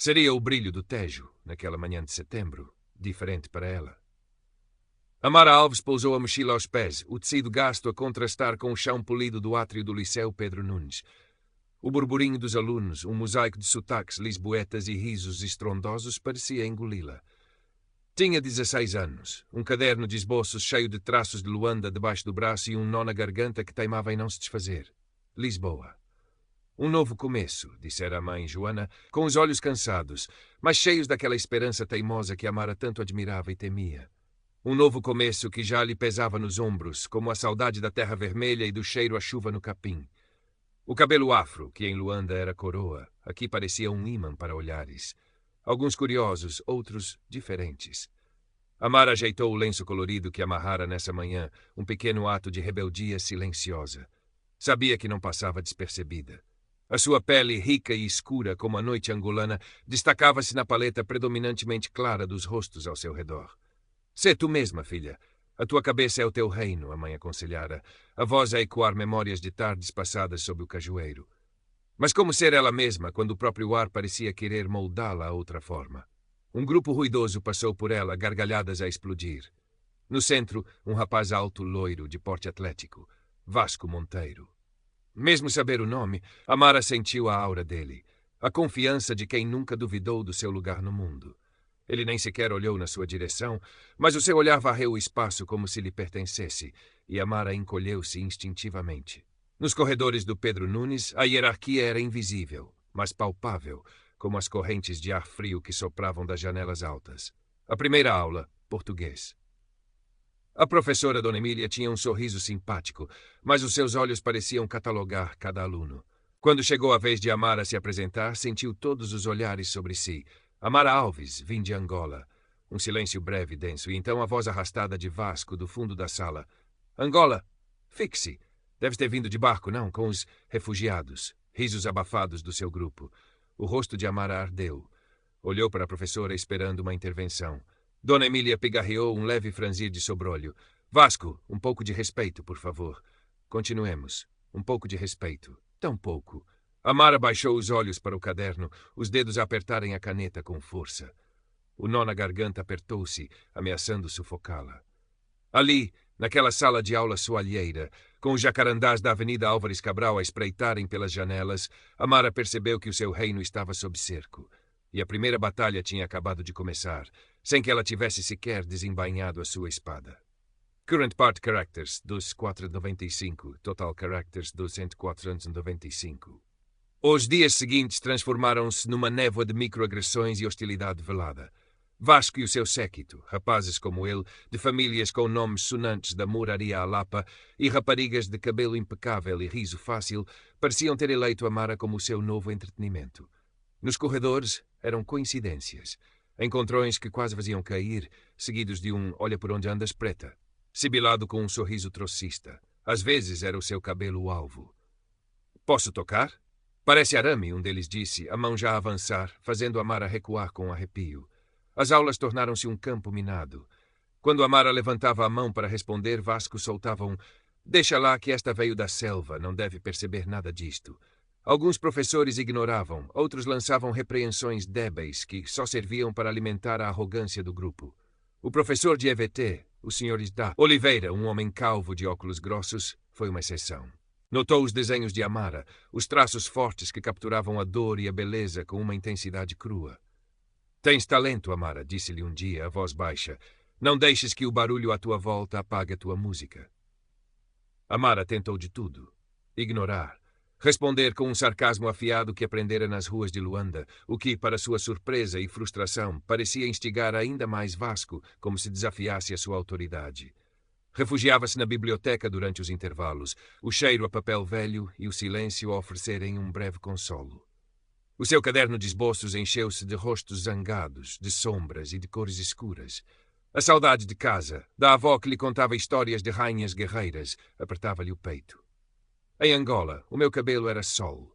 Seria o brilho do Tejo, naquela manhã de setembro, diferente para ela. Amara Alves pousou a mochila aos pés, o tecido gasto a contrastar com o chão polido do átrio do Liceu Pedro Nunes. O burburinho dos alunos, um mosaico de sotaques, lisboetas e risos estrondosos, parecia engoli-la. Tinha 16 anos, um caderno de esboços cheio de traços de Luanda debaixo do braço e um nó na garganta que teimava em não se desfazer. Lisboa. Um novo começo, dissera a mãe Joana, com os olhos cansados, mas cheios daquela esperança teimosa que Amara tanto admirava e temia. Um novo começo que já lhe pesava nos ombros, como a saudade da terra vermelha e do cheiro a chuva no capim. O cabelo afro, que em Luanda era coroa, aqui parecia um ímã para olhares. Alguns curiosos, outros diferentes. Amara ajeitou o lenço colorido que amarrara nessa manhã, um pequeno ato de rebeldia silenciosa. Sabia que não passava despercebida. A sua pele, rica e escura como a noite angolana, destacava-se na paleta predominantemente clara dos rostos ao seu redor. Sê tu mesma, filha. A tua cabeça é o teu reino, a mãe aconselhara, a voz a ecoar memórias de tardes passadas sob o cajueiro. Mas como ser ela mesma quando o próprio ar parecia querer moldá-la a outra forma? Um grupo ruidoso passou por ela, gargalhadas a explodir. No centro, um rapaz alto, loiro, de porte atlético. Vasco Monteiro. Mesmo saber o nome, Amara sentiu a aura dele, a confiança de quem nunca duvidou do seu lugar no mundo. Ele nem sequer olhou na sua direção, mas o seu olhar varreu o espaço como se lhe pertencesse, e Amara encolheu-se instintivamente. Nos corredores do Pedro Nunes, a hierarquia era invisível, mas palpável, como as correntes de ar frio que sopravam das janelas altas. A primeira aula, português. A professora Dona Emília tinha um sorriso simpático, mas os seus olhos pareciam catalogar cada aluno. Quando chegou a vez de Amara se apresentar, sentiu todos os olhares sobre si. Amara Alves, vim de Angola. Um silêncio breve e denso, e então a voz arrastada de Vasco, do fundo da sala. Angola, fixe. Deves ter vindo de barco, não? Com os refugiados. Risos abafados do seu grupo. O rosto de Amara ardeu. Olhou para a professora esperando uma intervenção. Dona Emília pigarreou um leve franzir de sobrolho. Vasco, um pouco de respeito, por favor. Continuemos. Um pouco de respeito. Tão pouco. Amara baixou os olhos para o caderno, os dedos a apertarem a caneta com força. O nó na garganta apertou-se, ameaçando sufocá-la. Ali, naquela sala de aula soalheira, com os jacarandás da Avenida Álvares Cabral a espreitarem pelas janelas, Amara percebeu que o seu reino estava sob cerco. E a primeira batalha tinha acabado de começar, sem que ela tivesse sequer desembainhado a sua espada. Current Part Characters, 2.495. Total Characters, 2.495. Os dias seguintes transformaram-se numa névoa de microagressões e hostilidade velada. Vasco e o seu séquito, rapazes como ele, de famílias com nomes sonantes da Moraria à Lapa e raparigas de cabelo impecável e riso fácil, pareciam ter eleito Amara como o seu novo entretenimento. Nos corredores eram coincidências, encontrões que quase faziam cair, seguidos de um olha por onde andas preta, sibilado com um sorriso trocista. Às vezes era o seu cabelo o alvo. Posso tocar? Parece arame, um deles disse, a mão já a avançar, fazendo Amara recuar com arrepio. As aulas tornaram-se um campo minado. Quando Amara levantava a mão para responder, Vasco soltava um "Deixa lá que esta veio da selva, não deve perceber nada disto." Alguns professores ignoravam, outros lançavam repreensões débeis que só serviam para alimentar a arrogância do grupo. O professor de EVT, o Sr. Isda Oliveira, um homem calvo de óculos grossos, foi uma exceção. Notou os desenhos de Amara, os traços fortes que capturavam a dor e a beleza com uma intensidade crua. Tens talento, Amara, disse-lhe um dia, a voz baixa. Não deixes que o barulho à tua volta apague a tua música. Amara tentou de tudo. Ignorar. Responder com um sarcasmo afiado que aprendera nas ruas de Luanda, o que, para sua surpresa e frustração, parecia instigar ainda mais Vasco, como se desafiasse a sua autoridade. Refugiava-se na biblioteca durante os intervalos, o cheiro a papel velho e o silêncio a oferecerem um breve consolo. O seu caderno de esboços encheu-se de rostos zangados, de sombras e de cores escuras. A saudade de casa, da avó que lhe contava histórias de rainhas guerreiras, apertava-lhe o peito. Em Angola, o meu cabelo era sol.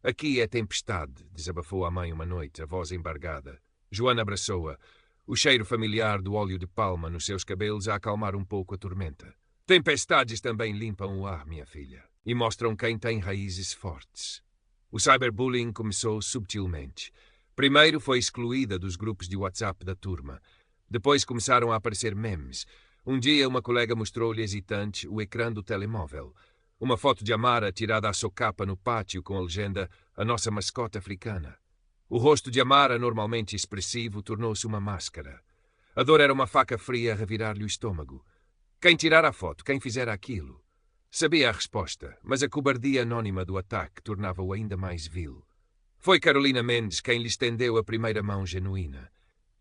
Aqui é tempestade, desabafou a mãe uma noite, a voz embargada. Joana abraçou-a, o cheiro familiar do óleo de palma nos seus cabelos a acalmar um pouco a tormenta. Tempestades também limpam o ar, minha filha, e mostram quem tem raízes fortes. O cyberbullying começou subtilmente. Primeiro foi excluída dos grupos de WhatsApp da turma. Depois começaram a aparecer memes. Um dia uma colega mostrou-lhe hesitante o ecrã do telemóvel. Uma foto de Amara tirada à socapa no pátio com a legenda "A nossa mascote africana". O rosto de Amara, normalmente expressivo, tornou-se uma máscara. A dor era uma faca fria a revirar-lhe o estômago. Quem tirara a foto? Quem fizera aquilo? Sabia a resposta, mas a cobardia anônima do ataque tornava-o ainda mais vil. Foi Carolina Mendes quem lhe estendeu a primeira mão genuína.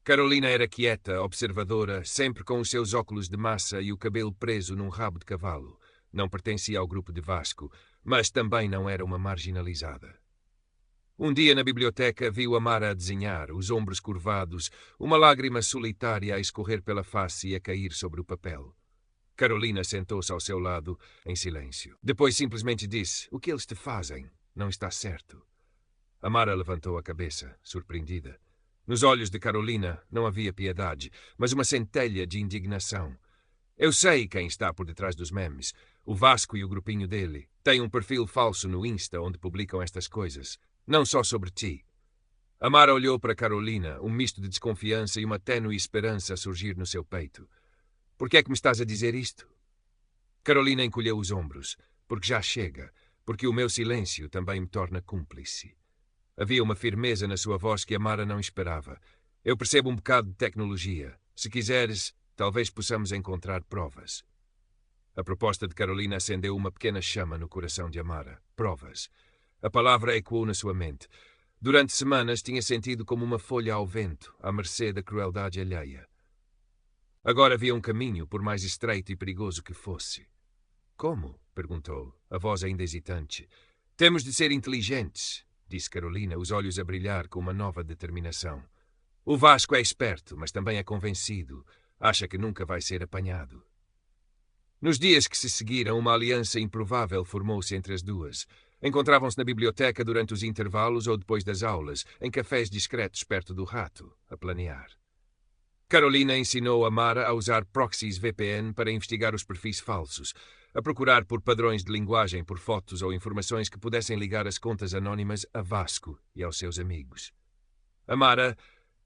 Carolina era quieta, observadora, sempre com os seus óculos de massa e o cabelo preso num rabo de cavalo. Não pertencia ao grupo de Vasco, mas também não era uma marginalizada. Um dia na biblioteca viu Amara a desenhar, os ombros curvados, uma lágrima solitária a escorrer pela face e a cair sobre o papel. Carolina sentou-se ao seu lado, em silêncio. Depois simplesmente disse: "O que eles te fazem? Não está certo." Amara levantou a cabeça, surpreendida. Nos olhos de Carolina não havia piedade, mas uma centelha de indignação. "Eu sei quem está por detrás dos memes. O Vasco e o grupinho dele. Têm um perfil falso no Insta onde publicam estas coisas. Não só sobre ti." Amara olhou para Carolina, um misto de desconfiança e uma tênue esperança a surgir no seu peito. "Por que é que me estás a dizer isto?" Carolina encolheu os ombros. "Porque já chega. Porque o meu silêncio também me torna cúmplice." Havia uma firmeza na sua voz que Amara não esperava. "Eu percebo um bocado de tecnologia. Se quiseres, talvez possamos encontrar provas." A proposta de Carolina acendeu uma pequena chama no coração de Amara. Provas. A palavra ecoou na sua mente. Durante semanas tinha sentido como uma folha ao vento, à mercê da crueldade alheia. Agora havia um caminho, por mais estreito e perigoso que fosse. "Como?" perguntou, a voz ainda hesitante. "Temos de ser inteligentes", disse Carolina, os olhos a brilhar com uma nova determinação. "O Vasco é esperto, mas também é convencido. Acha que nunca vai ser apanhado." Nos dias que se seguiram, uma aliança improvável formou-se entre as duas. Encontravam-se na biblioteca durante os intervalos ou depois das aulas, em cafés discretos perto do rato, a planear. Carolina ensinou Amara a usar proxies VPN para investigar os perfis falsos, a procurar por padrões de linguagem por fotos ou informações que pudessem ligar as contas anónimas a Vasco e aos seus amigos. Amara,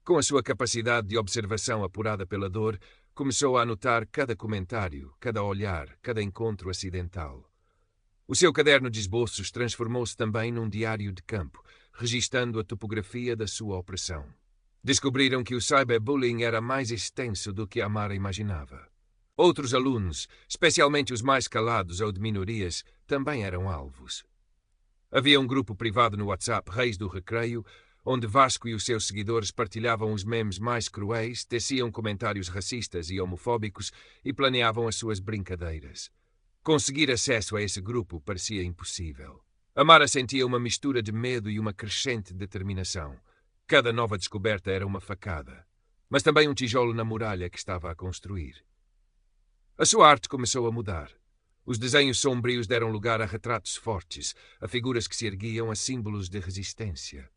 com a sua capacidade de observação apurada pela dor, começou a anotar cada comentário, cada olhar, cada encontro acidental. O seu caderno de esboços transformou-se também num diário de campo, registando a topografia da sua opressão. Descobriram que o cyberbullying era mais extenso do que Amara imaginava. Outros alunos, especialmente os mais calados ou de minorias, também eram alvos. Havia um grupo privado no WhatsApp, Reis do Recreio, onde Vasco e os seus seguidores partilhavam os memes mais cruéis, teciam comentários racistas e homofóbicos e planeavam as suas brincadeiras. Conseguir acesso a esse grupo parecia impossível. Amara sentia uma mistura de medo e uma crescente determinação. Cada nova descoberta era uma facada, mas também um tijolo na muralha que estava a construir. A sua arte começou a mudar. Os desenhos sombrios deram lugar a retratos fortes, a figuras que se erguiam a símbolos de resistência.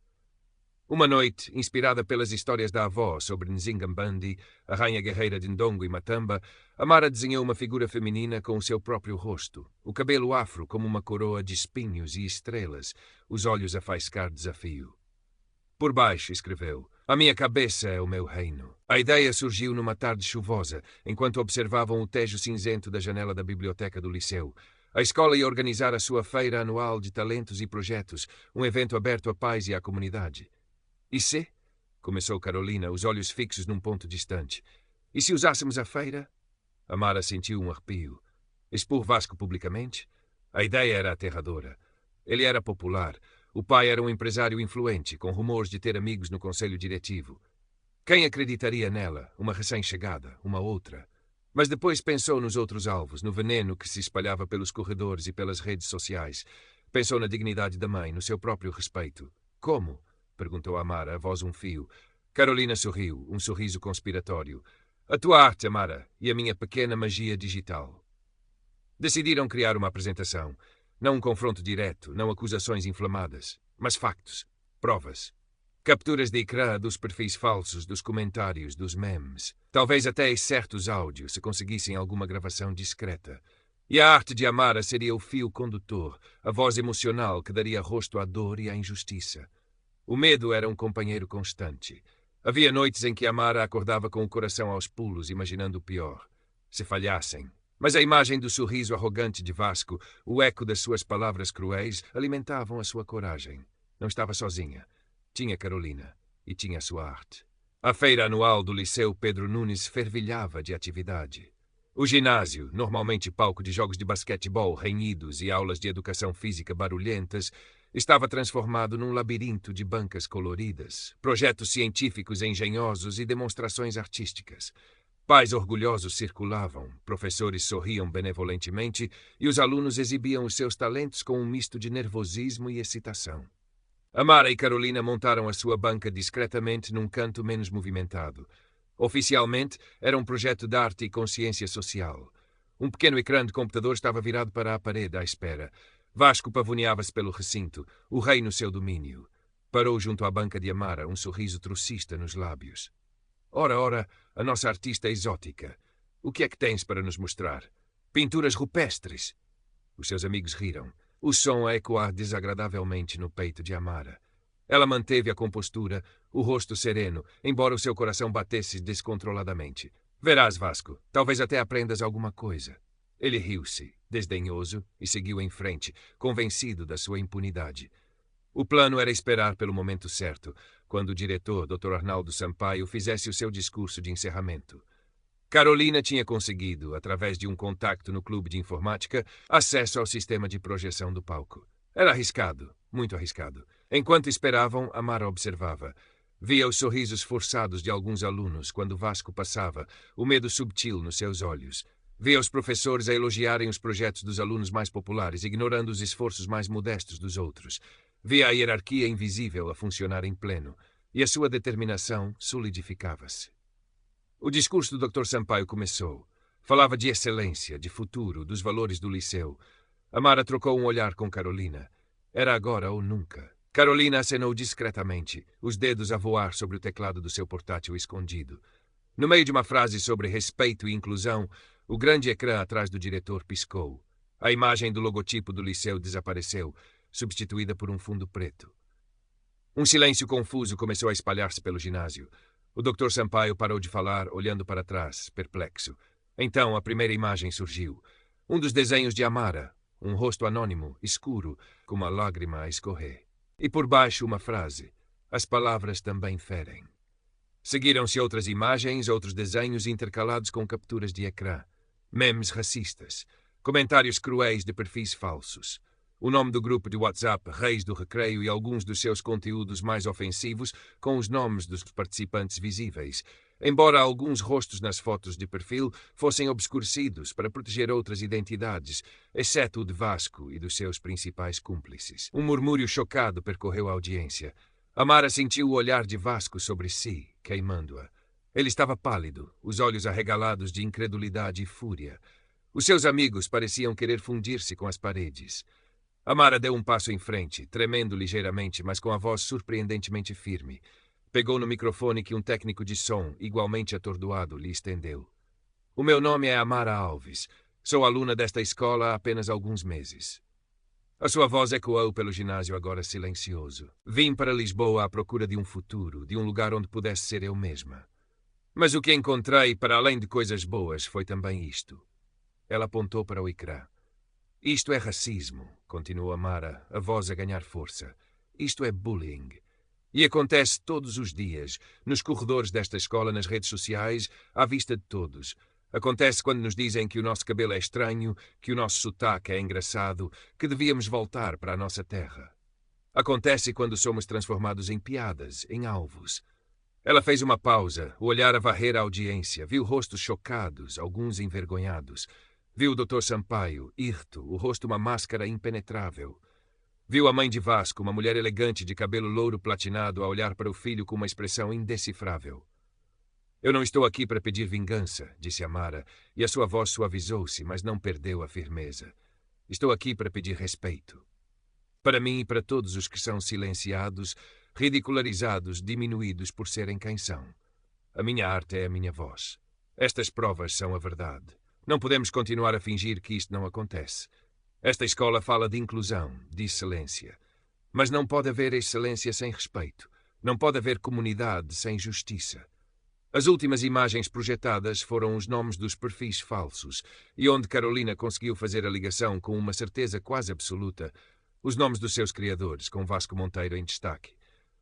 Uma noite, inspirada pelas histórias da avó sobre Nzingambandi, a rainha guerreira de Ndongo e Matamba, Amara desenhou uma figura feminina com o seu próprio rosto, o cabelo afro como uma coroa de espinhos e estrelas, os olhos a faiscar desafio. Por baixo, escreveu: "A minha cabeça é o meu reino." A ideia surgiu numa tarde chuvosa, enquanto observavam o tejo cinzento da janela da biblioteca do liceu. A escola ia organizar a sua feira anual de talentos e projetos, um evento aberto a pais e à comunidade. "E se?" começou Carolina, os olhos fixos num ponto distante. "E se usássemos a feira?" Amara sentiu um arrepio. Expor Vasco publicamente? A ideia era aterradora. Ele era popular. O pai era um empresário influente, com rumores de ter amigos no conselho diretivo. Quem acreditaria nela, uma recém-chegada, uma outra? Mas depois pensou nos outros alvos, no veneno que se espalhava pelos corredores e pelas redes sociais. Pensou na dignidade da mãe, no seu próprio respeito. "Como?" perguntou Amara, a voz um fio. Carolina sorriu, um sorriso conspiratório. "A tua arte, Amara, e a minha pequena magia digital." Decidiram criar uma apresentação. Não um confronto direto, não acusações inflamadas, mas factos, provas. Capturas de ecrã dos perfis falsos, dos comentários, dos memes. Talvez até certos áudios, se conseguissem alguma gravação discreta. E a arte de Amara seria o fio condutor, a voz emocional que daria rosto à dor e à injustiça. O medo era um companheiro constante. Havia noites em que Amara acordava com o coração aos pulos, imaginando o pior. Se falhassem. Mas a imagem do sorriso arrogante de Vasco, o eco das suas palavras cruéis, alimentavam a sua coragem. Não estava sozinha. Tinha Carolina. E tinha a sua arte. A feira anual do Liceu Pedro Nunes fervilhava de atividade. O ginásio, normalmente palco de jogos de basquetebol renhidos e aulas de educação física barulhentas, estava transformado num labirinto de bancas coloridas, projetos científicos engenhosos e demonstrações artísticas. Pais orgulhosos circulavam, professores sorriam benevolentemente e os alunos exibiam os seus talentos com um misto de nervosismo e excitação. Amara e Carolina montaram a sua banca discretamente num canto menos movimentado. Oficialmente, era um projeto de arte e consciência social. Um pequeno ecrã de computador estava virado para a parede à espera. Vasco pavoneava-se pelo recinto, o rei no seu domínio. Parou junto à banca de Amara, um sorriso trocista nos lábios. Ora, ora, a nossa artista exótica. O que é que tens para nos mostrar? Pinturas rupestres. Os seus amigos riram, o som a ecoar desagradavelmente no peito de Amara. Ela manteve a compostura, o rosto sereno, embora o seu coração batesse descontroladamente. Verás, Vasco, talvez até aprendas alguma coisa. Ele riu-se, desdenhoso, e seguiu em frente, convencido da sua impunidade. O plano era esperar pelo momento certo, quando o diretor, Dr. Arnaldo Sampaio, fizesse o seu discurso de encerramento. Carolina tinha conseguido, através de um contacto no clube de informática, acesso ao sistema de projeção do palco. Era arriscado, muito arriscado. Enquanto esperavam, Amara observava. Via os sorrisos forçados de alguns alunos quando Vasco passava, o medo subtil nos seus olhos. Via os professores a elogiarem os projetos dos alunos mais populares, ignorando os esforços mais modestos dos outros. Via a hierarquia invisível a funcionar em pleno, e a sua determinação solidificava-se. O discurso do Dr. Sampaio começou. Falava de excelência, de futuro, dos valores do liceu. Amara trocou um olhar com Carolina. Era agora ou nunca. Carolina acenou discretamente, os dedos a voar sobre o teclado do seu portátil escondido. No meio de uma frase sobre respeito e inclusão, o grande ecrã atrás do diretor piscou. A imagem do logotipo do liceu desapareceu, substituída por um fundo preto. Um silêncio confuso começou a espalhar-se pelo ginásio. O Dr. Sampaio parou de falar, olhando para trás, perplexo. Então a primeira imagem surgiu. Um dos desenhos de Amara, um rosto anônimo, escuro, com uma lágrima a escorrer. E por baixo uma frase. As palavras também ferem. Seguiram-se outras imagens, outros desenhos intercalados com capturas de ecrã. Memes racistas. Comentários cruéis de perfis falsos. O nome do grupo de WhatsApp Reis do Recreio e alguns dos seus conteúdos mais ofensivos com os nomes dos participantes visíveis, embora alguns rostos nas fotos de perfil fossem obscurecidos para proteger outras identidades, exceto o de Vasco e dos seus principais cúmplices. Um murmúrio chocado percorreu a audiência. Amara sentiu o olhar de Vasco sobre si, queimando-a. Ele estava pálido, os olhos arregalados de incredulidade e fúria. Os seus amigos pareciam querer fundir-se com as paredes. Amara deu um passo em frente, tremendo ligeiramente, mas com a voz surpreendentemente firme. Pegou no microfone que um técnico de som, igualmente atordoado, lhe estendeu. O meu nome é Amara Alves. Sou aluna desta escola há apenas alguns meses. A sua voz ecoou pelo ginásio agora silencioso. Vim para Lisboa à procura de um futuro, de um lugar onde pudesse ser eu mesma. Mas o que encontrei, para além de coisas boas, foi também isto. Ela apontou para o ecrã. Isto é racismo, continuou Amara, a voz a ganhar força. Isto é bullying. E acontece todos os dias, nos corredores desta escola, nas redes sociais, à vista de todos. Acontece quando nos dizem que o nosso cabelo é estranho, que o nosso sotaque é engraçado, que devíamos voltar para a nossa terra. Acontece quando somos transformados em piadas, em alvos. Ela fez uma pausa, o olhar a varrer a audiência, viu rostos chocados, alguns envergonhados. Viu o Dr. Sampaio, hirto, o rosto uma máscara impenetrável. Viu a mãe de Vasco, uma mulher elegante de cabelo louro platinado, a olhar para o filho com uma expressão indecifrável. Eu não estou aqui para pedir vingança, disse Amara, e a sua voz suavizou-se, mas não perdeu a firmeza. Estou aqui para pedir respeito. Para mim e para todos os que são silenciados, ridicularizados, diminuídos por serem quem são. A minha arte é a minha voz. Estas provas são a verdade. Não podemos continuar a fingir que isto não acontece. Esta escola fala de inclusão, de excelência. Mas não pode haver excelência sem respeito. Não pode haver comunidade sem justiça. As últimas imagens projetadas foram os nomes dos perfis falsos, e onde Carolina conseguiu fazer a ligação com uma certeza quase absoluta, os nomes dos seus criadores, com Vasco Monteiro em destaque.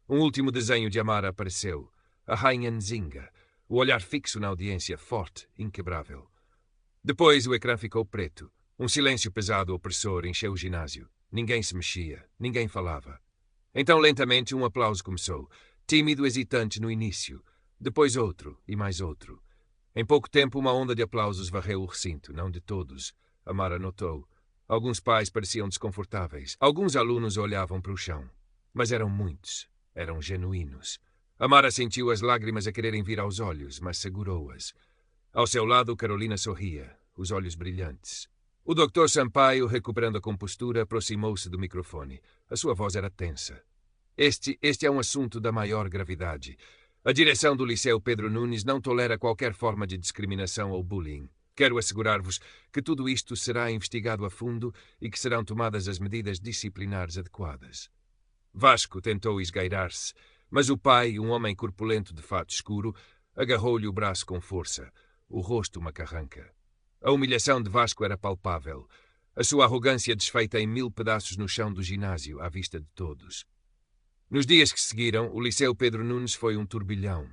Um último desenho de Amara apareceu, a Rainha Nzinga, o olhar fixo na audiência, forte, inquebrável. Depois o ecrã ficou preto. Um silêncio pesado opressor encheu o ginásio. Ninguém se mexia, ninguém falava. Então, lentamente, um aplauso começou, tímido, hesitante no início. Depois outro, e mais outro. Em pouco tempo, uma onda de aplausos varreu o recinto, não de todos. Amara notou. Alguns pais pareciam desconfortáveis. Alguns alunos olhavam para o chão. Mas eram muitos. Eram genuínos. Amara sentiu as lágrimas a quererem vir aos olhos, mas segurou-as. Ao seu lado, Carolina sorria, os olhos brilhantes. O Dr. Sampaio, recuperando a compostura, aproximou-se do microfone. A sua voz era tensa. Este é um assunto da maior gravidade. A direção do Liceu Pedro Nunes não tolera qualquer forma de discriminação ou bullying. Quero assegurar-vos que tudo isto será investigado a fundo e que serão tomadas as medidas disciplinares adequadas. Vasco tentou esgueirar-se, mas o pai, um homem corpulento de fato escuro, agarrou-lhe o braço com força, o rosto uma carranca. A humilhação de Vasco era palpável, a sua arrogância desfeita em 1000 pedaços no chão do ginásio, à vista de todos. Nos dias que seguiram, o Liceu Pedro Nunes foi um turbilhão.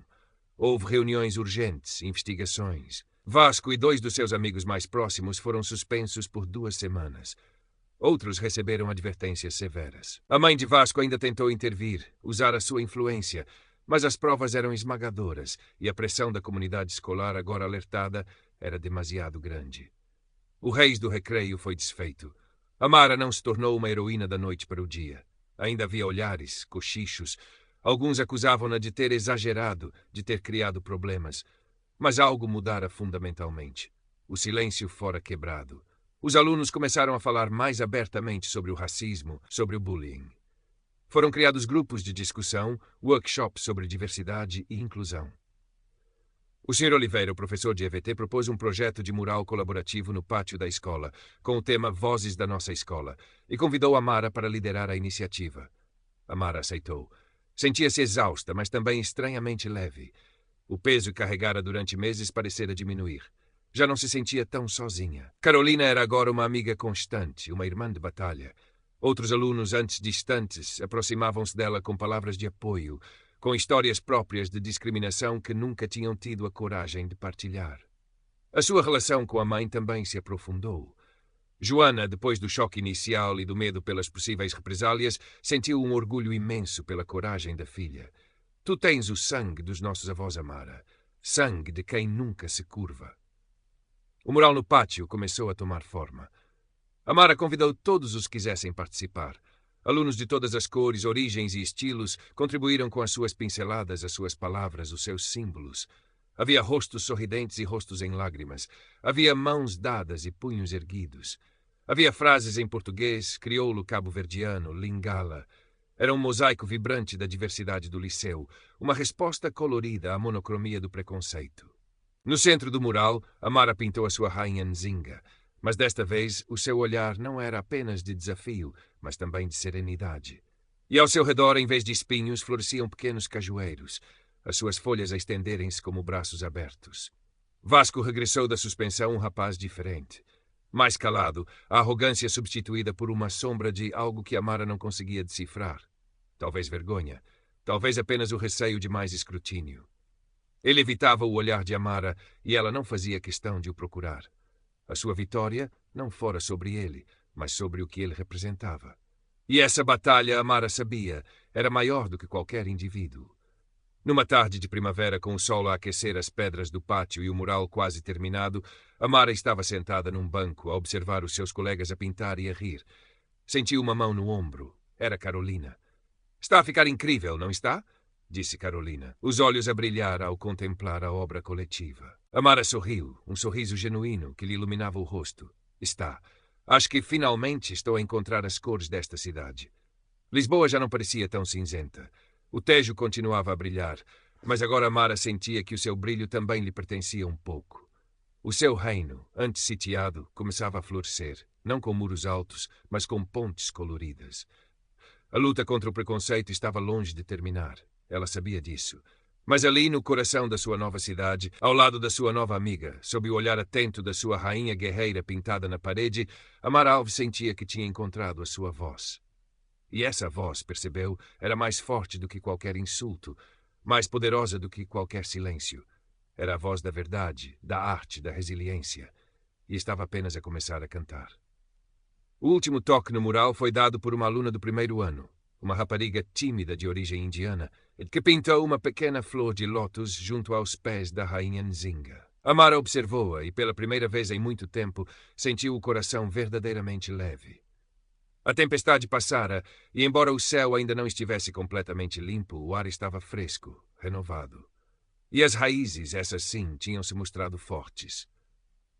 Houve reuniões urgentes, investigações. Vasco e 2 dos seus amigos mais próximos foram suspensos por 2 semanas. Outros receberam advertências severas. A mãe de Vasco ainda tentou intervir, usar a sua influência, mas as provas eram esmagadoras e a pressão da comunidade escolar, agora alertada, era demasiado grande. O Reis do Recreio foi desfeito. Amara não se tornou uma heroína da noite para o dia. Ainda havia olhares, cochichos. Alguns acusavam-na de ter exagerado, de ter criado problemas. Mas algo mudara fundamentalmente. O silêncio fora quebrado. Os alunos começaram a falar mais abertamente sobre o racismo, sobre o bullying. Foram criados grupos de discussão, workshops sobre diversidade e inclusão. O Sr. Oliveira, o professor de EVT, propôs um projeto de mural colaborativo no pátio da escola, com o tema Vozes da Nossa Escola, e convidou Amara para liderar a iniciativa. Amara aceitou. Sentia-se exausta, mas também estranhamente leve. O peso que carregara durante meses parecera diminuir. Já não se sentia tão sozinha. Carolina era agora uma amiga constante, uma irmã de batalha. Outros alunos, antes distantes, aproximavam-se dela com palavras de apoio, com histórias próprias de discriminação que nunca tinham tido a coragem de partilhar. A sua relação com a mãe também se aprofundou. Joana, depois do choque inicial e do medo pelas possíveis represálias, sentiu um orgulho imenso pela coragem da filha. Tu tens o sangue dos nossos avós, Amara. Sangue de quem nunca se curva. O mural no pátio começou a tomar forma. Amara convidou todos os que quisessem participar. Alunos de todas as cores, origens e estilos contribuíram com as suas pinceladas, as suas palavras, os seus símbolos. Havia rostos sorridentes e rostos em lágrimas. Havia mãos dadas e punhos erguidos. Havia frases em português, crioulo cabo-verdiano, lingala. Era um mosaico vibrante da diversidade do liceu, uma resposta colorida à monocromia do preconceito. No centro do mural, Amara pintou a sua rainha Nzinga, mas desta vez o seu olhar não era apenas de desafio, mas também de serenidade. E ao seu redor, em vez de espinhos, floresciam pequenos cajueiros, as suas folhas a estenderem-se como braços abertos. Vasco regressou da suspensão um rapaz diferente. Mais calado, a arrogância substituída por uma sombra de algo que Amara não conseguia decifrar. Talvez vergonha, talvez apenas o receio de mais escrutínio. Ele evitava o olhar de Amara e ela não fazia questão de o procurar. A sua vitória não fora sobre ele, mas sobre o que ele representava. E essa batalha, Amara sabia, era maior do que qualquer indivíduo. Numa tarde de primavera, com o sol a aquecer as pedras do pátio e o mural quase terminado, Amara estava sentada num banco a observar os seus colegas a pintar e a rir. Sentiu uma mão no ombro. Era Carolina. Está a ficar incrível, não está? Disse Carolina, os olhos a brilhar ao contemplar a obra coletiva. Amara sorriu, um sorriso genuíno que lhe iluminava o rosto. Está. Acho que finalmente estou a encontrar as cores desta cidade. Lisboa já não parecia tão cinzenta. O Tejo continuava a brilhar, mas agora Amara sentia que o seu brilho também lhe pertencia um pouco. O seu reino, antes sitiado, começava a florescer, não com muros altos, mas com pontes coloridas. A luta contra o preconceito estava longe de terminar. Ela sabia disso. Mas ali, no coração da sua nova cidade, ao lado da sua nova amiga, sob o olhar atento da sua rainha guerreira pintada na parede, Amara Alves sentia que tinha encontrado a sua voz. E essa voz, percebeu, era mais forte do que qualquer insulto, mais poderosa do que qualquer silêncio. Era a voz da verdade, da arte, da resiliência. E estava apenas a começar a cantar. O último toque no mural foi dado por uma aluna do primeiro ano, uma rapariga tímida de origem indiana, que pintou uma pequena flor de lótus junto aos pés da rainha Nzinga. Amara observou-a e, pela primeira vez em muito tempo, sentiu o coração verdadeiramente leve. A tempestade passara e, embora o céu ainda não estivesse completamente limpo, o ar estava fresco, renovado. E as raízes, essas sim, tinham se mostrado fortes.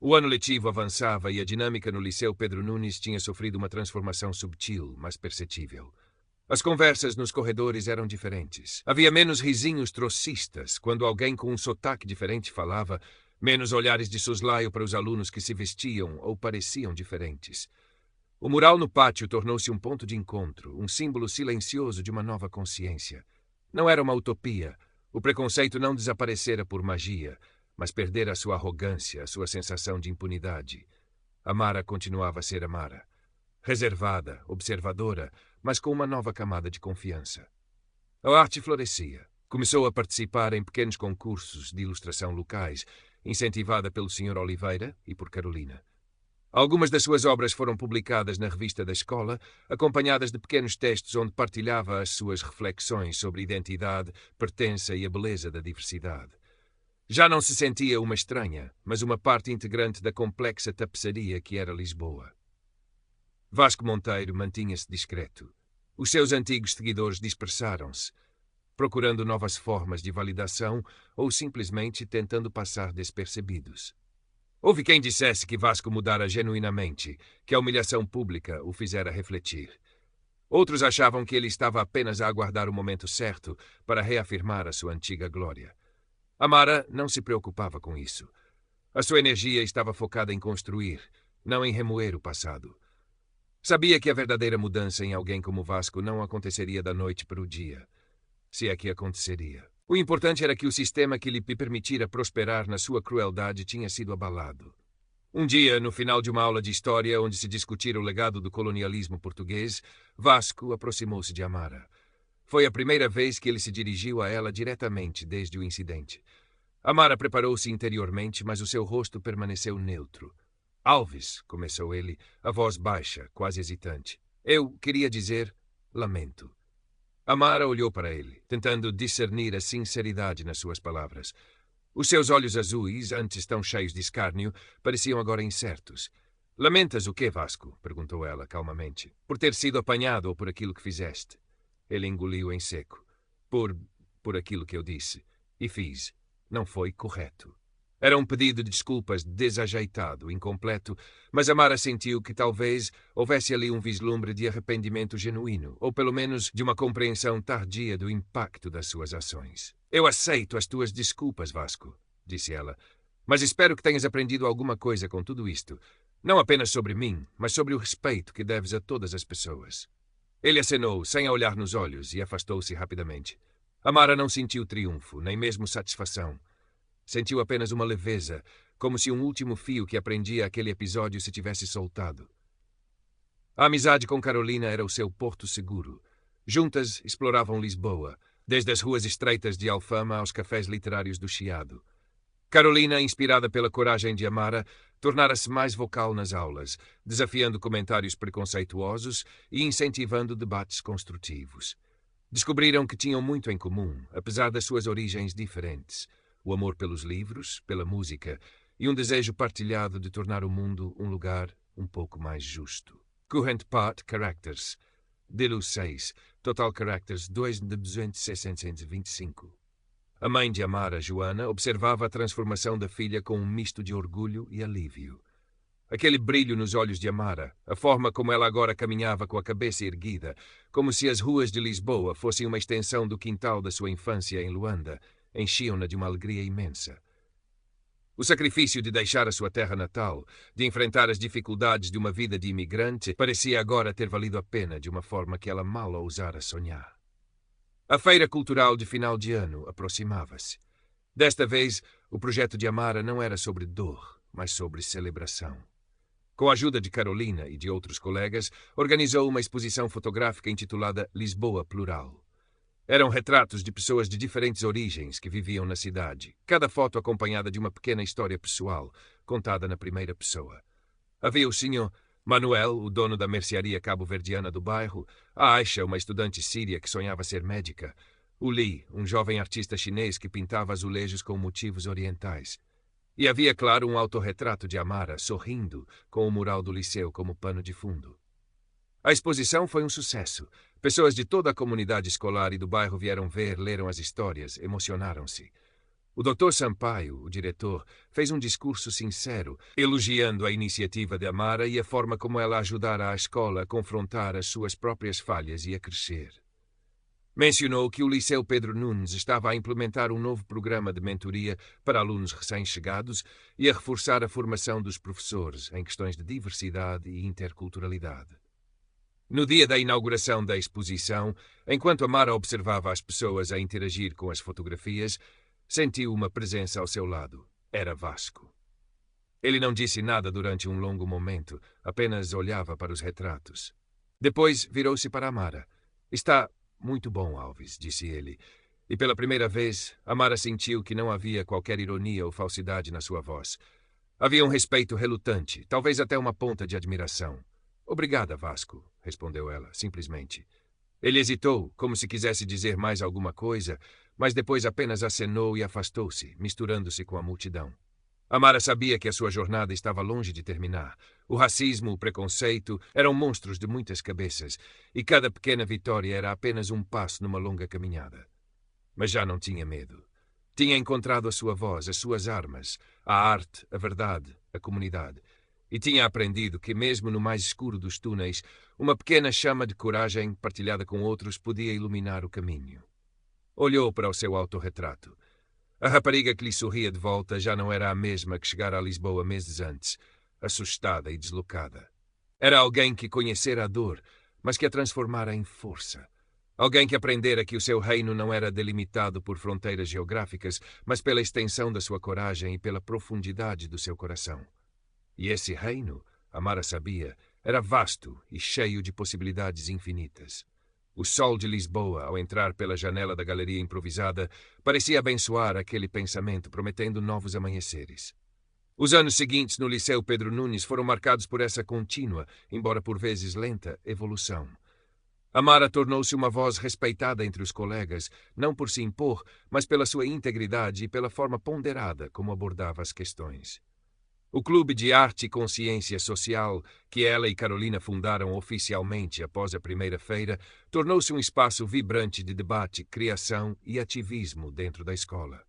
O ano letivo avançava e a dinâmica no Liceu Pedro Nunes tinha sofrido uma transformação subtil, mas perceptível. As conversas nos corredores eram diferentes. Havia menos risinhos trocistas quando alguém com um sotaque diferente falava, menos olhares de soslaio para os alunos que se vestiam ou pareciam diferentes. O mural no pátio tornou-se um ponto de encontro, um símbolo silencioso de uma nova consciência. Não era uma utopia. O preconceito não desaparecera por magia, mas perdera a sua arrogância, a sua sensação de impunidade. Amara continuava a ser Amara. Reservada, observadora, mas com uma nova camada de confiança. A arte florescia. Começou a participar em pequenos concursos de ilustração locais, incentivada pelo Sr. Oliveira e por Carolina. Algumas das suas obras foram publicadas na revista da escola, acompanhadas de pequenos textos onde partilhava as suas reflexões sobre identidade, pertença e a beleza da diversidade. Já não se sentia uma estranha, mas uma parte integrante da complexa tapeçaria que era Lisboa. Vasco Monteiro mantinha-se discreto. Os seus antigos seguidores dispersaram-se, procurando novas formas de validação ou simplesmente tentando passar despercebidos. Houve quem dissesse que Vasco mudara genuinamente, que a humilhação pública o fizera refletir. Outros achavam que ele estava apenas a aguardar o momento certo para reafirmar a sua antiga glória. Amara não se preocupava com isso. A sua energia estava focada em construir, não em remoer o passado. Sabia que a verdadeira mudança em alguém como Vasco não aconteceria da noite para o dia, se é que aconteceria. O importante era que o sistema que lhe permitira prosperar na sua crueldade tinha sido abalado. Um dia, no final de uma aula de história onde se discutira o legado do colonialismo português, Vasco aproximou-se de Amara. Foi a primeira vez que ele se dirigiu a ela diretamente desde o incidente. Amara preparou-se interiormente, mas o seu rosto permaneceu neutro. Alves, começou ele, a voz baixa, quase hesitante. Eu queria dizer, lamento. Amara olhou para ele, tentando discernir a sinceridade nas suas palavras. Os seus olhos azuis, antes tão cheios de escárnio, pareciam agora incertos. Lamentas o quê, Vasco? Perguntou ela, calmamente. Por ter sido apanhado ou por aquilo que fizeste? Ele engoliu em seco. Por aquilo que eu disse. E fiz. Não foi correto. Era um pedido de desculpas desajeitado, incompleto, mas Amara sentiu que talvez houvesse ali um vislumbre de arrependimento genuíno, ou pelo menos de uma compreensão tardia do impacto das suas ações. Eu aceito as tuas desculpas, Vasco, disse ela, mas espero que tenhas aprendido alguma coisa com tudo isto, não apenas sobre mim, mas sobre o respeito que deves a todas as pessoas. Ele acenou, sem a olhar nos olhos, e afastou-se rapidamente. Amara não sentiu triunfo, nem mesmo satisfação. Sentiu apenas uma leveza, como se um último fio que aprendia aquele episódio se tivesse soltado. A amizade com Carolina era o seu porto seguro. Juntas exploravam Lisboa, desde as ruas estreitas de Alfama aos cafés literários do Chiado. Carolina, inspirada pela coragem de Amara, tornara-se mais vocal nas aulas, desafiando comentários preconceituosos e incentivando debates construtivos. Descobriram que tinham muito em comum, apesar das suas origens diferentes. O amor pelos livros, pela música e um desejo partilhado de tornar o mundo um lugar um pouco mais justo. Current Part Characters. Delu 6. Total Characters 2 de 225. A mãe de Amara, Joana, observava a transformação da filha com um misto de orgulho e alívio. Aquele brilho nos olhos de Amara, a forma como ela agora caminhava com a cabeça erguida, como se as ruas de Lisboa fossem uma extensão do quintal da sua infância em Luanda, enchiam-na de uma alegria imensa. O sacrifício de deixar a sua terra natal, de enfrentar as dificuldades de uma vida de imigrante, parecia agora ter valido a pena de uma forma que ela mal ousara sonhar. A feira cultural de final de ano aproximava-se. Desta vez, o projeto de Amara não era sobre dor, mas sobre celebração. Com a ajuda de Carolina e de outros colegas, organizou uma exposição fotográfica intitulada Lisboa Plural. Eram retratos de pessoas de diferentes origens que viviam na cidade, cada foto acompanhada de uma pequena história pessoal, contada na primeira pessoa. Havia o senhor Manuel, o dono da mercearia cabo-verdiana do bairro, a Aisha, uma estudante síria que sonhava ser médica, o Li, um jovem artista chinês que pintava azulejos com motivos orientais. E havia, claro, um autorretrato de Amara, sorrindo, com o mural do liceu como pano de fundo. A exposição foi um sucesso. Pessoas de toda a comunidade escolar e do bairro vieram ver, leram as histórias, emocionaram-se. O Dr. Sampaio, o diretor, fez um discurso sincero, elogiando a iniciativa de Amara e a forma como ela ajudara a escola a confrontar as suas próprias falhas e a crescer. Mencionou que o Liceu Pedro Nunes estava a implementar um novo programa de mentoria para alunos recém-chegados e a reforçar a formação dos professores em questões de diversidade e interculturalidade. No dia da inauguração da exposição, enquanto Amara observava as pessoas a interagir com as fotografias, sentiu uma presença ao seu lado. Era Vasco. Ele não disse nada durante um longo momento, apenas olhava para os retratos. Depois virou-se para Amara. Está muito bom, Alves, disse ele. E pela primeira vez, Amara sentiu que não havia qualquer ironia ou falsidade na sua voz. Havia um respeito relutante, talvez até uma ponta de admiração. Obrigada, Vasco, respondeu ela, simplesmente. Ele hesitou, como se quisesse dizer mais alguma coisa, mas depois apenas acenou e afastou-se, misturando-se com a multidão. Amara sabia que a sua jornada estava longe de terminar. O racismo, o preconceito, eram monstros de muitas cabeças, e cada pequena vitória era apenas um passo numa longa caminhada. Mas já não tinha medo. Tinha encontrado a sua voz, as suas armas, a arte, a verdade, a comunidade. E tinha aprendido que, mesmo no mais escuro dos túneis, uma pequena chama de coragem, partilhada com outros, podia iluminar o caminho. Olhou para o seu autorretrato. A rapariga que lhe sorria de volta já não era a mesma que chegara a Lisboa meses antes, assustada e deslocada. Era alguém que conhecera a dor, mas que a transformara em força. Alguém que aprendera que o seu reino não era delimitado por fronteiras geográficas, mas pela extensão da sua coragem e pela profundidade do seu coração. E esse reino, Amara sabia, era vasto e cheio de possibilidades infinitas. O sol de Lisboa, ao entrar pela janela da galeria improvisada, parecia abençoar aquele pensamento, prometendo novos amanheceres. Os anos seguintes no Liceu Pedro Nunes foram marcados por essa contínua, embora por vezes lenta, evolução. Amara tornou-se uma voz respeitada entre os colegas, não por se impor, mas pela sua integridade e pela forma ponderada como abordava as questões. O Clube de Arte e Consciência Social, que ela e Carolina fundaram oficialmente após a primeira feira, tornou-se um espaço vibrante de debate, criação e ativismo dentro da escola.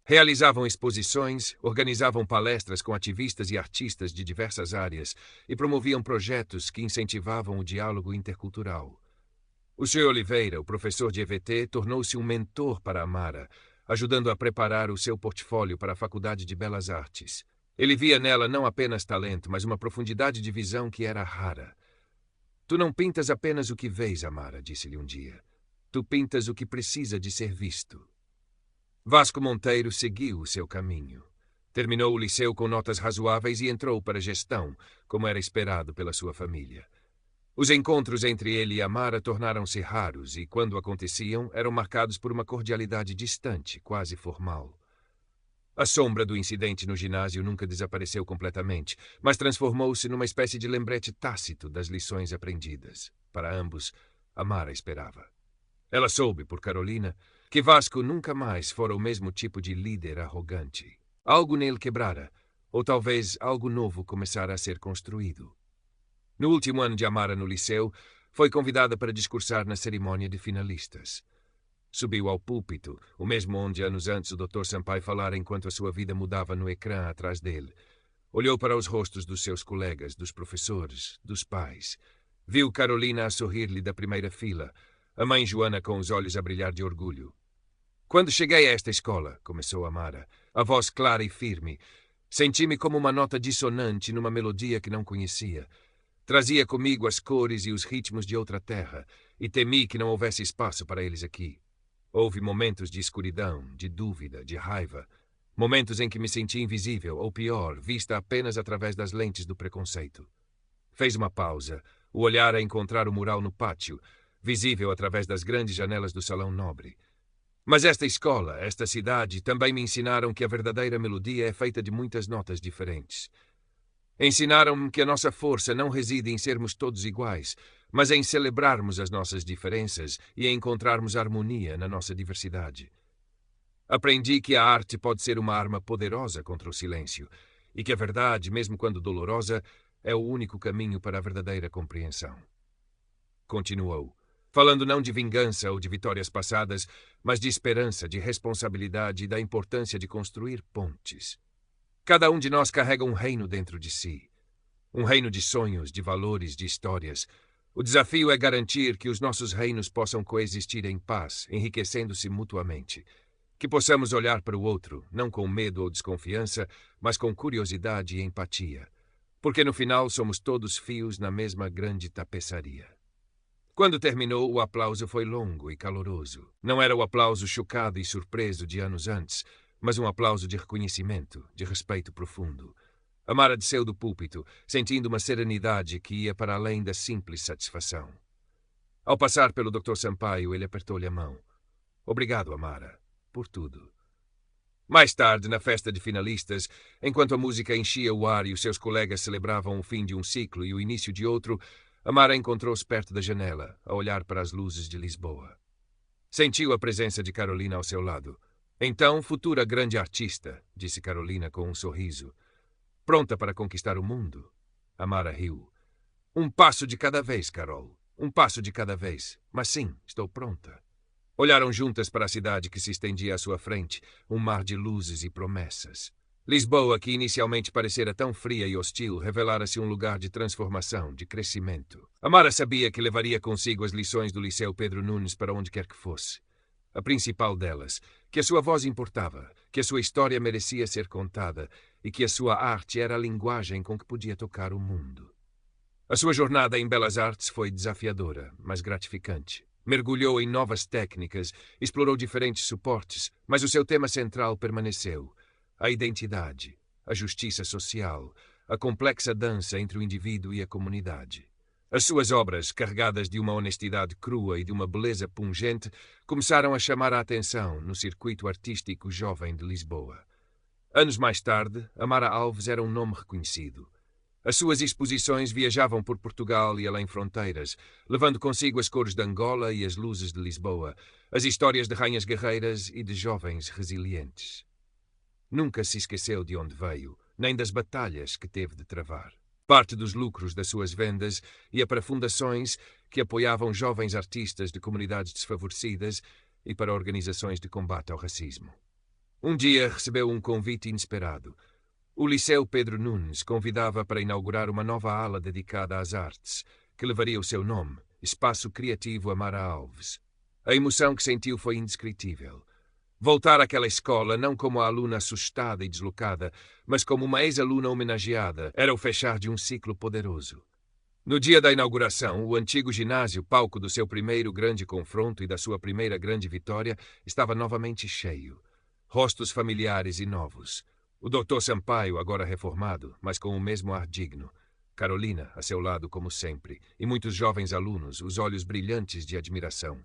Realizavam exposições, organizavam palestras com ativistas e artistas de diversas áreas e promoviam projetos que incentivavam o diálogo intercultural. O Sr. Oliveira, o professor de EVT, tornou-se um mentor para Amara, ajudando a preparar o seu portfólio para a Faculdade de Belas Artes. Ele via nela não apenas talento, mas uma profundidade de visão que era rara. Tu não pintas apenas o que vês, Amara, disse-lhe um dia. Tu pintas o que precisa de ser visto. Vasco Monteiro seguiu o seu caminho. Terminou o liceu com notas razoáveis e entrou para a gestão, como era esperado pela sua família. Os encontros entre ele e Amara tornaram-se raros e, quando aconteciam, eram marcados por uma cordialidade distante, quase formal. A sombra do incidente no ginásio nunca desapareceu completamente, mas transformou-se numa espécie de lembrete tácito das lições aprendidas. Para ambos, Amara esperava. Ela soube, por Carolina, que Vasco nunca mais fora o mesmo tipo de líder arrogante. Algo nele quebrara, ou talvez algo novo começara a ser construído. No último ano de Amara no liceu, foi convidada para discursar na cerimônia de finalistas. Subiu ao púlpito, o mesmo onde anos antes o Dr. Sampaio falara enquanto a sua vida mudava no ecrã atrás dele. Olhou para os rostos dos seus colegas, dos professores, dos pais. Viu Carolina a sorrir-lhe da primeira fila, a mãe Joana com os olhos a brilhar de orgulho. Quando cheguei a esta escola, começou Amara, a voz clara e firme, Senti-me como uma nota dissonante numa melodia que não conhecia. Trazia comigo as cores e os ritmos de outra terra, e temi que não houvesse espaço para eles aqui. Houve momentos de escuridão, de dúvida, de raiva. Momentos em que me senti invisível, ou pior, vista apenas através das lentes do preconceito. Fez uma pausa, o olhar a encontrar o mural no pátio, visível através das grandes janelas do salão nobre. Mas esta escola, esta cidade, também me ensinaram que a verdadeira melodia é feita de muitas notas diferentes. Ensinaram-me que a nossa força não reside em sermos todos iguais, mas em celebrarmos as nossas diferenças e em encontrarmos harmonia na nossa diversidade. Aprendi que a arte pode ser uma arma poderosa contra o silêncio, e que a verdade, mesmo quando dolorosa, é o único caminho para a verdadeira compreensão. Continuou, falando não de vingança ou de vitórias passadas, mas de esperança, de responsabilidade e da importância de construir pontes. Cada um de nós carrega um reino dentro de si. Um reino de sonhos, de valores, de histórias. O desafio é garantir que os nossos reinos possam coexistir em paz, enriquecendo-se mutuamente. Que possamos olhar para o outro, não com medo ou desconfiança, mas com curiosidade e empatia. Porque no final somos todos fios na mesma grande tapeçaria. Quando terminou, o aplauso foi longo e caloroso. Não era o aplauso chocado e surpreso de anos antes, mas um aplauso de reconhecimento, de respeito profundo. Amara desceu do púlpito, sentindo uma serenidade que ia para além da simples satisfação. Ao passar pelo Dr. Sampaio, ele apertou-lhe a mão. Obrigado, Amara, por tudo. Mais tarde, na festa de finalistas, enquanto a música enchia o ar e os seus colegas celebravam o fim de um ciclo e o início de outro, Amara encontrou-se perto da janela, a olhar para as luzes de Lisboa. Sentiu a presença de Carolina ao seu lado. Então, futura grande artista, disse Carolina com um sorriso. Pronta para conquistar o mundo? Amara riu. Um passo de cada vez, Carol. Um passo de cada vez. Mas sim, estou pronta. Olharam juntas para a cidade que se estendia à sua frente, um mar de luzes e promessas. Lisboa, que inicialmente parecera tão fria e hostil, revelara-se um lugar de transformação, de crescimento. Amara sabia que levaria consigo as lições do Liceu Pedro Nunes para onde quer que fosse. A principal delas, que a sua voz importava, que a sua história merecia ser contada e que a sua arte era a linguagem com que podia tocar o mundo. A sua jornada em Belas Artes foi desafiadora, mas gratificante. Mergulhou em novas técnicas, explorou diferentes suportes, mas o seu tema central permaneceu: a identidade, a justiça social, a complexa dança entre o indivíduo e a comunidade. As suas obras, carregadas de uma honestidade crua e de uma beleza pungente, começaram a chamar a atenção no circuito artístico jovem de Lisboa. Anos mais tarde, Amara Alves era um nome reconhecido. As suas exposições viajavam por Portugal e além fronteiras, levando consigo as cores de Angola e as luzes de Lisboa, as histórias de rainhas guerreiras e de jovens resilientes. Nunca se esqueceu de onde veio, nem das batalhas que teve de travar. Parte dos lucros das suas vendas ia para fundações que apoiavam jovens artistas de comunidades desfavorecidas e para organizações de combate ao racismo. Um dia recebeu um convite inesperado. O Liceu Pedro Nunes convidava para inaugurar uma nova ala dedicada às artes, que levaria o seu nome, Espaço Criativo Amara Alves. A emoção que sentiu foi indescritível. Voltar àquela escola não como a aluna assustada e deslocada, mas como uma ex-aluna homenageada, era o fechar de um ciclo poderoso. No dia da inauguração, o antigo ginásio, palco do seu primeiro grande confronto e da sua primeira grande vitória, estava novamente cheio. Rostos familiares e novos. O Dr. Sampaio, agora reformado, mas com o mesmo ar digno. Carolina, a seu lado como sempre, e muitos jovens alunos, os olhos brilhantes de admiração.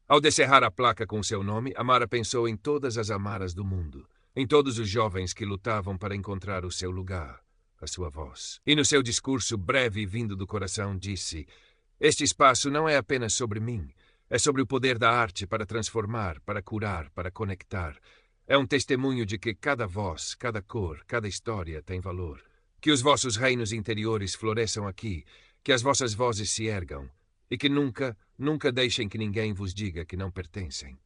Ao descerrar a placa com seu nome, Amara pensou em todas as Amaras do mundo, em todos os jovens que lutavam para encontrar o seu lugar, a sua voz. E no seu discurso breve e vindo do coração disse: este espaço não é apenas sobre mim, é sobre o poder da arte para transformar, para curar, para conectar. É um testemunho de que cada voz, cada cor, cada história tem valor. Que os vossos reinos interiores floresçam aqui, que as vossas vozes se ergam, e que nunca deixem que ninguém vos diga que não pertencem.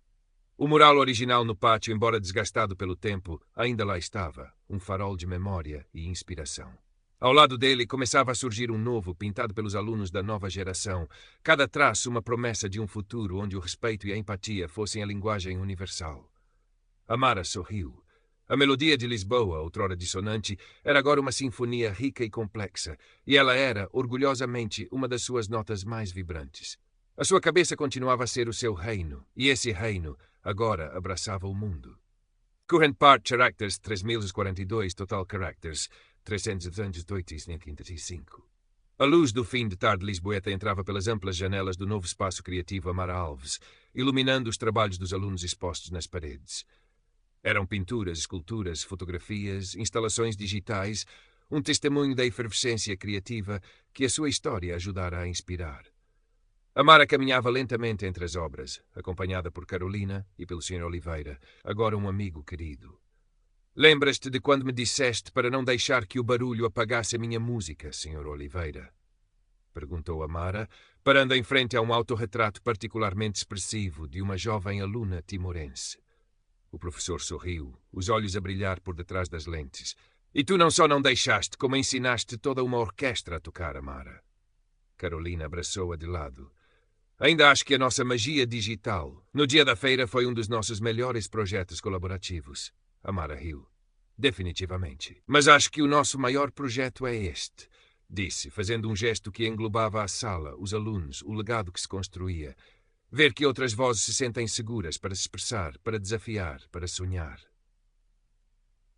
O mural original no pátio, embora desgastado pelo tempo, ainda lá estava, um farol de memória e inspiração. Ao lado dele começava a surgir um novo, pintado pelos alunos da nova geração, cada traço uma promessa de um futuro onde o respeito e a empatia fossem a linguagem universal. Amara sorriu. A melodia de Lisboa, outrora dissonante, era agora uma sinfonia rica e complexa, e ela era, orgulhosamente, uma das suas notas mais vibrantes. A sua cabeça continuava a ser o seu reino, e esse reino, agora, abraçava o mundo. Current part characters 3042, total characters 318 A luz do fim de tarde lisboeta entrava pelas amplas janelas do novo espaço criativo Amara Alves, iluminando os trabalhos dos alunos expostos nas paredes. Eram pinturas, esculturas, fotografias, instalações digitais, um testemunho da efervescência criativa que a sua história ajudara a inspirar. Amara caminhava lentamente entre as obras, acompanhada por Carolina e pelo Sr. Oliveira, agora um amigo querido. Lembras-te de quando me disseste para não deixar que o barulho apagasse a minha música, Sr. Oliveira? Perguntou Amara, parando em frente a um autorretrato particularmente expressivo de uma jovem aluna timorense. O professor sorriu, os olhos a brilhar por detrás das lentes. E tu não só não deixaste, como ensinaste toda uma orquestra a tocar, Amara. Carolina abraçou-a de lado. Ainda acho que a nossa magia digital, no dia da feira, foi um dos nossos melhores projetos colaborativos. Amara riu. Definitivamente. Mas acho que o nosso maior projeto é este, disse, fazendo um gesto que englobava a sala, os alunos, o legado que se construía. Ver que outras vozes se sentem seguras para se expressar, para desafiar, para sonhar.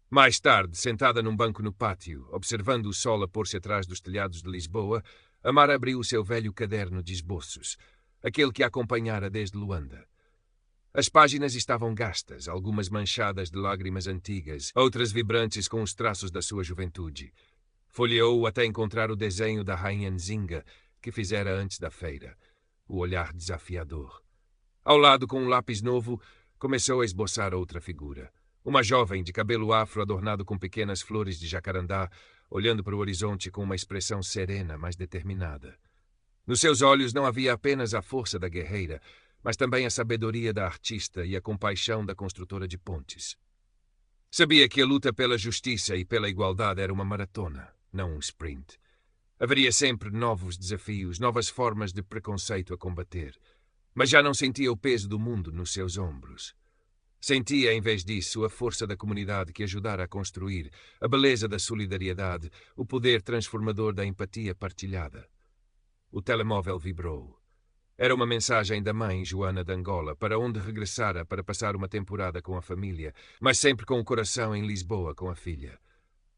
Mais tarde, sentada num banco no pátio, observando o sol a pôr-se atrás dos telhados de Lisboa, Amara abriu o seu velho caderno de esboços, aquele que a acompanhara desde Luanda. As páginas estavam gastas, algumas manchadas de lágrimas antigas, outras vibrantes com os traços da sua juventude. Folheou até encontrar o desenho da rainha Nzinga, que fizera antes da feira. O olhar desafiador. Ao lado, com um lápis novo, começou a esboçar outra figura. Uma jovem de cabelo afro adornado com pequenas flores de jacarandá, olhando para o horizonte com uma expressão serena, mas determinada. Nos seus olhos não havia apenas a força da guerreira, mas também a sabedoria da artista e a compaixão da construtora de pontes. Sabia que a luta pela justiça e pela igualdade era uma maratona, não um sprint. Haveria sempre novos desafios, novas formas de preconceito a combater. Mas já não sentia o peso do mundo nos seus ombros. Sentia, em vez disso, a força da comunidade que ajudara a construir, a beleza da solidariedade, o poder transformador da empatia partilhada. O telemóvel vibrou. Era uma mensagem da mãe, Joana de Angola, para onde regressara para passar uma temporada com a família, mas sempre com o coração em Lisboa com a filha.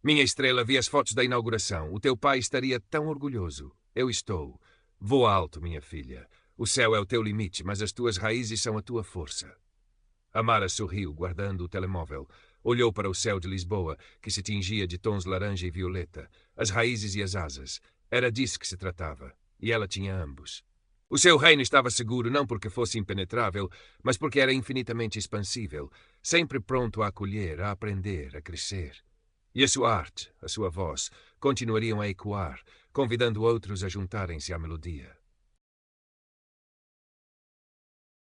Minha estrela, vi as fotos da inauguração. O teu pai estaria tão orgulhoso. Eu estou. Voa alto, minha filha. O céu é o teu limite, mas as tuas raízes são a tua força. Amara sorriu, guardando o telemóvel. Olhou para o céu de Lisboa, que se tingia de tons laranja e violeta. As raízes e as asas. Era disso que se tratava. E ela tinha ambos. O seu reino estava seguro não porque fosse impenetrável, mas porque era infinitamente expansível, sempre pronto a acolher, a aprender, a crescer. E a sua arte, a sua voz, continuariam a ecoar, convidando outros a juntarem-se à melodia.